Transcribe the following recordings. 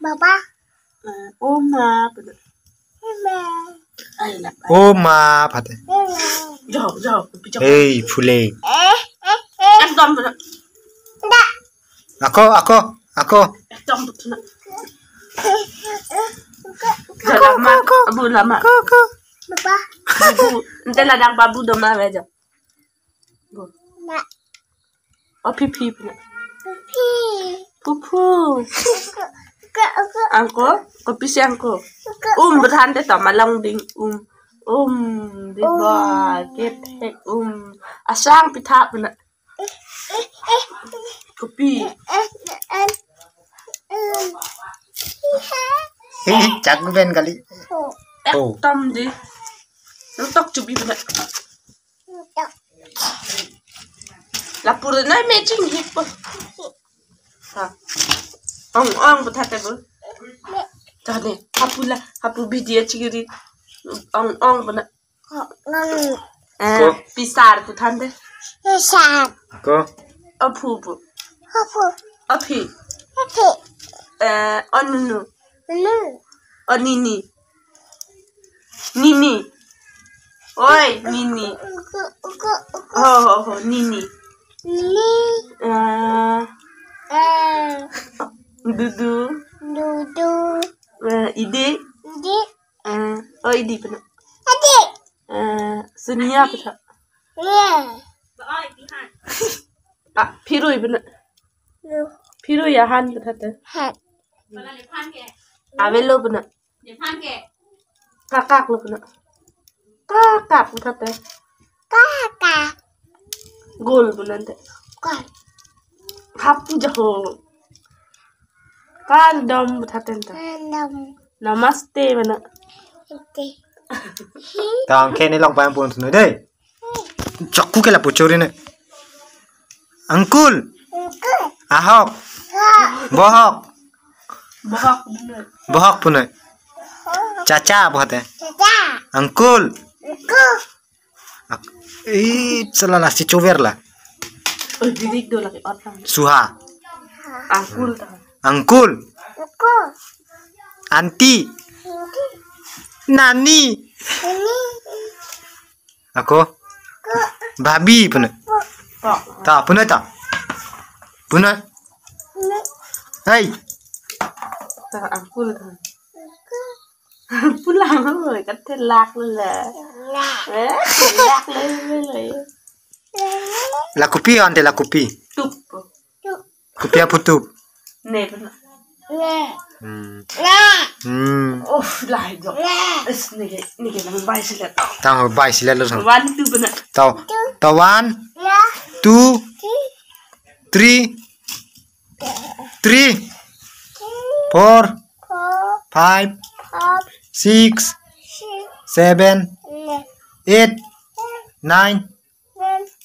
Papa. Oma. Oma phate. Jauh. Hey, Phule. Dom bener. Ako. Dom bener. Abu lama. Papa. Babu, nanti ladang babu doma aja. Nak. Oh pipi bener. Pipi. Pupu. Angko, kopi si angko. Berhenti tak malang ding di bawah ketek asang pita bener. Kopi. Jago ben kali. Tom di. Tok cubi bener. Lapur na matching hip. Ha. Ong betata bu. Tadi hapu video ciri. Ong bener. Pisar bu tante. Pisar. Ako. Apu. Api. Onunu. Onini. Nini. Oi, Nini. Oh, Nini. Dudu. Ide. Oh, Ide benar. Sunia benar. Pirui benar. Pirui ya Han benar tu. Avelo benar. Kakak lo benar. Kakak benar tu. Gol benar tu. Hapu jaho. Kan dom benar tu. Namaste benar. Tang kene long pa pun tu deh. Cakku ke la pucuri ne. Angkul. Ahok. Bohok benar. Bohok punai. Caca bahate. Angkul. Salah si cover lah. Oh, didik do lagi orang. Suha. Angkul. Anti. Nani. Ako. Babi punai. Tak punai tak. Punai. Hey. Angkul. Pulang rồi, cắt thế lạc luôn là. Lạc lên. La kopi ante la kopi. Tup. Kopi apa tup? Nè benar. Oh, lại rồi. Nè làm bài xí lẹt. Tao bài xí lẹt luôn. One two benar. Tao 1 2 3 4 5 6 7 8 9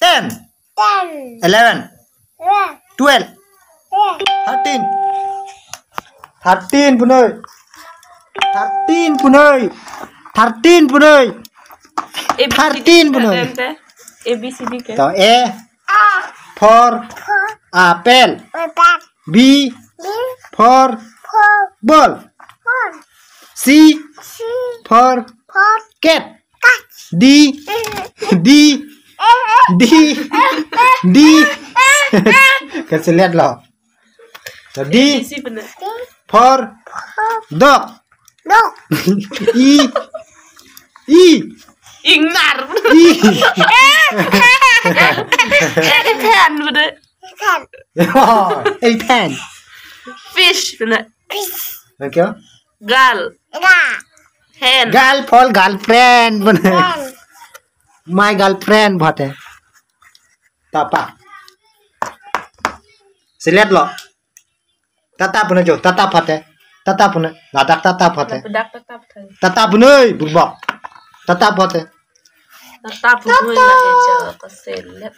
10 11 12 13 punai. 13 punai. 13 punai. 13 punai. ABCD ke? Tao A for apple. B for ball. C for cat. D Kasih lihat loh. Jadi for dog. Ingnar. Pen bener. Pen. Fish bener. Okay. Gal. Hen. Gal for girlfriend bener. My girlfriend bahate. Tapa. Silat lo. Tata bener jo. Tata bahate. Tata bener. Ladak tata bahate. Tata bener. Burbak. Tata bahate. Tata bener lah je. Keselat.